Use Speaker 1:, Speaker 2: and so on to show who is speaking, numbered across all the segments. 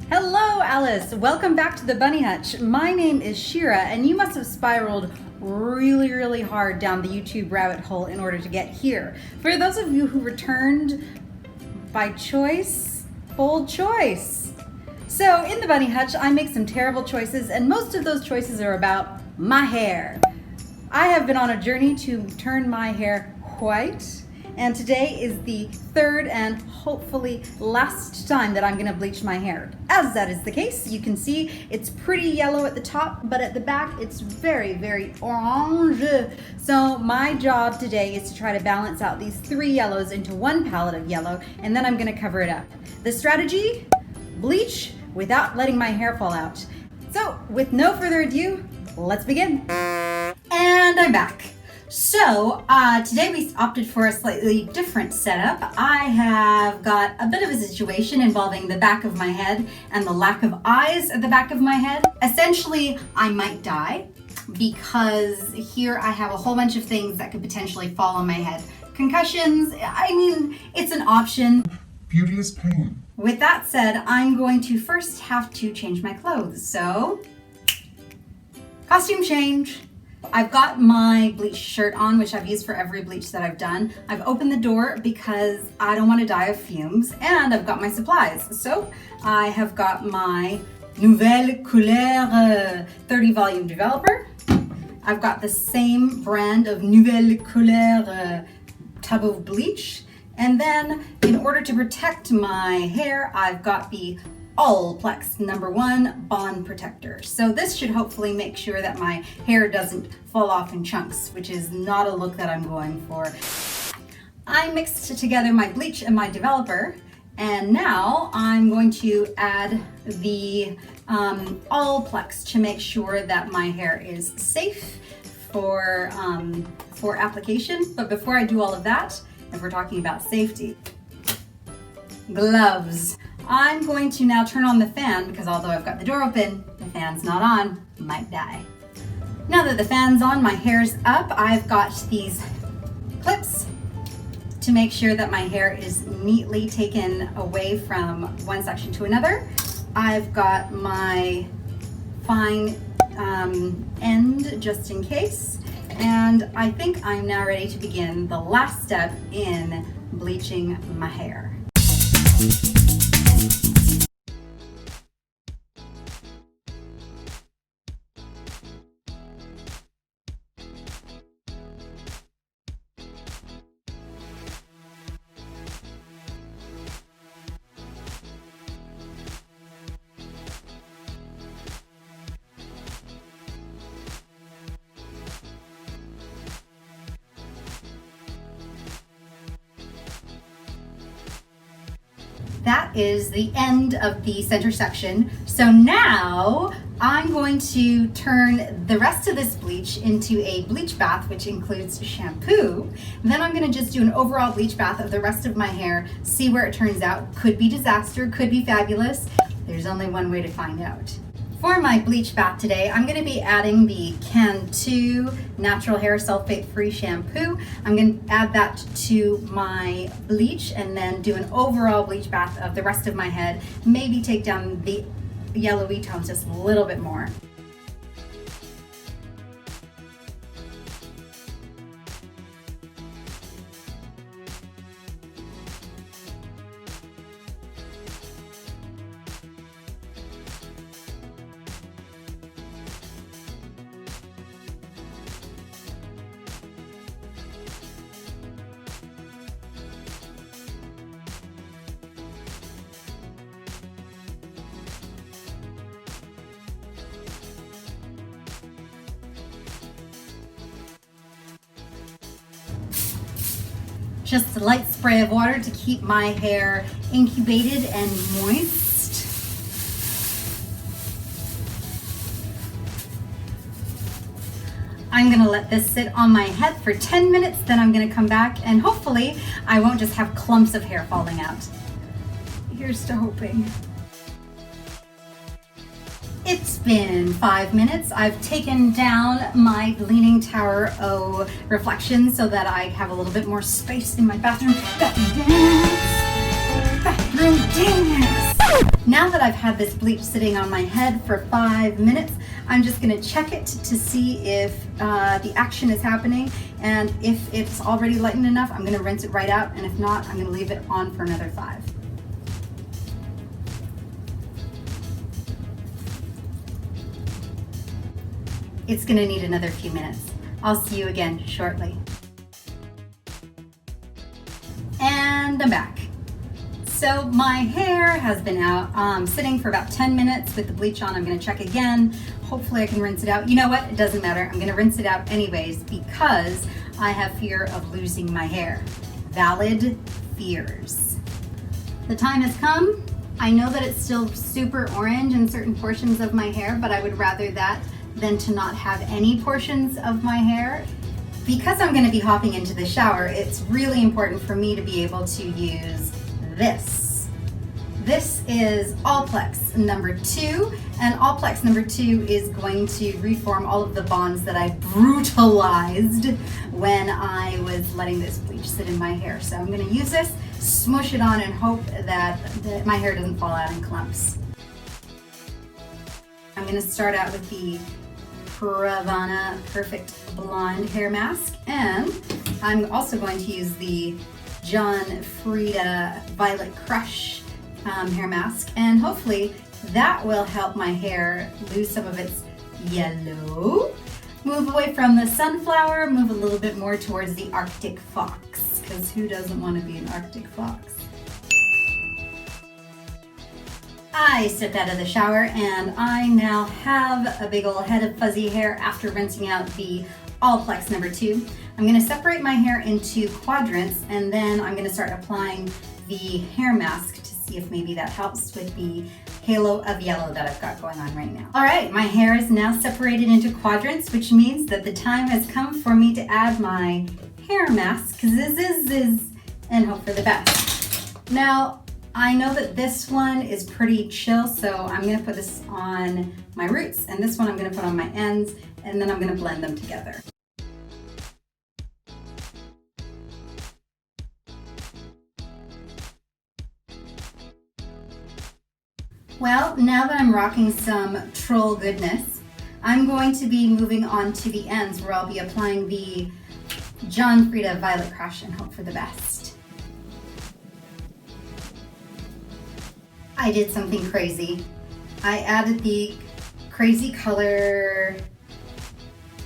Speaker 1: Hello, Alice. Welcome back to the Bunny Hutch. My name is Shira, and you must have spiraled really hard down the YouTube rabbit hole in order to get here. For those of you who returned by choice, bold choice. So in the Bunny Hutch, I make some terrible choices, and most of those choices are about my hair. I have been on a journey to turn my hair white, and today is the third and hopefully last time that I'm gonna bleach my hair. As that is the case, you can see it's pretty yellow at the top, but at the back it's very orange. So my job today is to try to balance out these three yellows into one palette of yellow, and then I'm gonna cover it up. The strategy? Bleach without letting my hair fall out. So with no further ado, let's begin. And I'm back. So today we opted for a slightly different setup. I have got a bit of a situation involving the back of my head and the lack of eyes at the back of my head. Essentially, I might die because here I have a whole bunch of things that could potentially fall on my head. Concussions, I mean, it's an option.
Speaker 2: Beauty is pain.
Speaker 1: With that said, I'm going to first have to change my clothes. So, costume change. I've got my bleach shirt on, which I've used for every bleach that I've done. I've opened the door because I don't want to die of fumes, and I've got my supplies. So I have got my Nouvelle Couleur 30 volume developer. I've got the same brand of Nouvelle Couleur tub of bleach. And then in order to protect my hair, I've got the All Plex #1 Bond Protector. So this should hopefully make sure that my hair doesn't fall off in chunks, which is not a look that I'm going for. I mixed together my bleach and my developer, and now I'm going to add the All Plex to make sure that my hair is safe for application. But before I do all of that, if we're talking about safety, gloves. I'm going to now turn on the fan because although I've got the door open, the fan's not on, might die. Now that the fan's on, my hair's up, I've got these clips to make sure that my hair is neatly taken away from one section to another. I've got my fine end just in case, and I think I'm now ready to begin the last step in bleaching my hair. That is the end of the center section. So now I'm going to turn the rest of this bleach into a bleach bath, which includes shampoo. And then I'm gonna just do an overall bleach bath of the rest of my hair, see where it turns out. Could be disaster, could be fabulous. There's only one way to find out. For my bleach bath today, I'm going to be adding the Can2 Natural Hair Sulfate Free Shampoo. I'm going to add that to my bleach and then do an overall bleach bath of the rest of my head. Maybe take down the yellowy tones just a little bit more. Just a light spray of water to keep my hair incubated and moist. I'm gonna let this sit on my head for 10 minutes, then I'm gonna come back and hopefully I won't just have clumps of hair falling out. Here's to hoping. It's been 5 minutes. I've taken down my Leaning Tower O reflection so that I have a little bit more space in my bathroom. Bathroom dance! Bathroom dance! Now that I've had this bleach sitting on my head for 5 minutes, I'm just gonna check it to see if the action is happening, and if it's already lightened enough, I'm gonna rinse it right out, and if not, I'm gonna leave it on for another 5. It's gonna need another few minutes. I'll see you again shortly. And I'm back. So my hair has been out sitting for about 10 minutes with the bleach on. I'm gonna check again. Hopefully I can rinse it out. You know what? It doesn't matter. I'm gonna rinse it out anyways because I have fear of losing my hair. Valid fears. The time has come. I know that it's still super orange in certain portions of my hair, but I would rather that than to not have any portions of my hair. Because I'm gonna be hopping into the shower, it's really important for me to be able to use this. This is Plex number 2, and Plex number 2 is going to reform all of the bonds that I brutalized when I was letting this bleach sit in my hair. So I'm gonna use this, smush it on, and hope that my hair doesn't fall out in clumps. I'm gonna start out with the Pravana Perfect Blonde Hair Mask, and I'm also going to use the Frieda Violet Crush hair mask, and hopefully that will help my hair lose some of its yellow. Move away from the sunflower, move a little bit more towards the Arctic fox, because who doesn't want to be an Arctic fox? I stepped out of the shower and I now have a big old head of fuzzy hair after rinsing out the Plex number 2. I'm gonna separate my hair into quadrants, and then I'm gonna start applying the hair mask to see if maybe that helps with the halo of yellow that I've got going on right now. All right, my hair is now separated into quadrants, which means that the time has come for me to add my hair mask, and hope for the best. Now, I know that this one is pretty chill, so I'm gonna put this on my roots, and this one I'm gonna put on my ends, and then I'm gonna blend them together. Well, now that I'm rocking some troll goodness, I'm going to be moving on to the ends where I'll be applying the Frieda Violet Crush and hope for the best. I did something crazy. I added the crazy color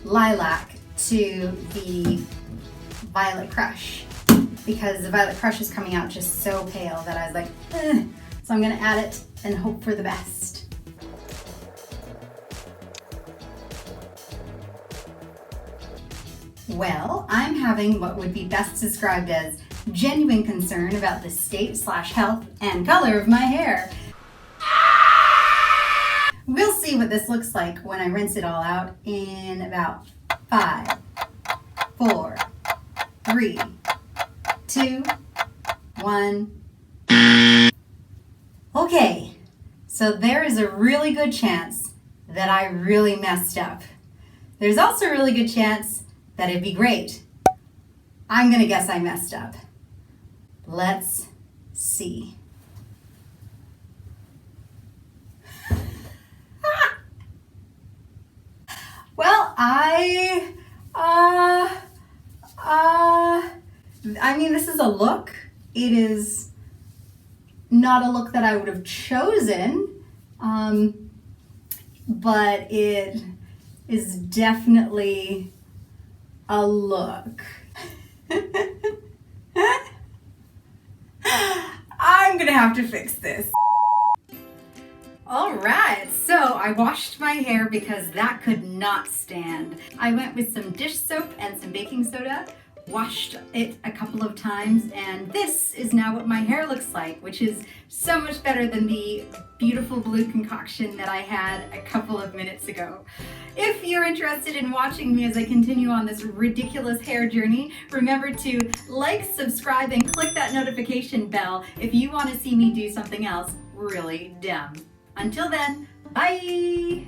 Speaker 1: Lilac to the Violet Crush because the Violet Crush is coming out just so pale that I was like, ugh. So I'm gonna add it and hope for the best. Well, I'm having what would be best described as genuine concern about the state/health and color of my hair. We'll see what this looks like when I rinse it all out in about 5, 4, 3, 2, 1. Okay, so there is a really good chance that I really messed up. There's also a really good chance that it'd be great. I'm gonna guess I messed up. Let's see. Well, I mean, this is a look. It is not a look that I would have chosen, but it is definitely a look. I'm gonna have to fix this. All right, so I washed my hair because that could not stand. I went with some dish soap and some baking soda, washed it a couple of times, and this is now what my hair looks like, which is so much better than the beautiful blue concoction that I had a couple of minutes ago. If you're interested in watching me as I continue on this ridiculous hair journey, remember to like, subscribe, and click that notification bell if you want to see me do something else really dumb. Until then, bye!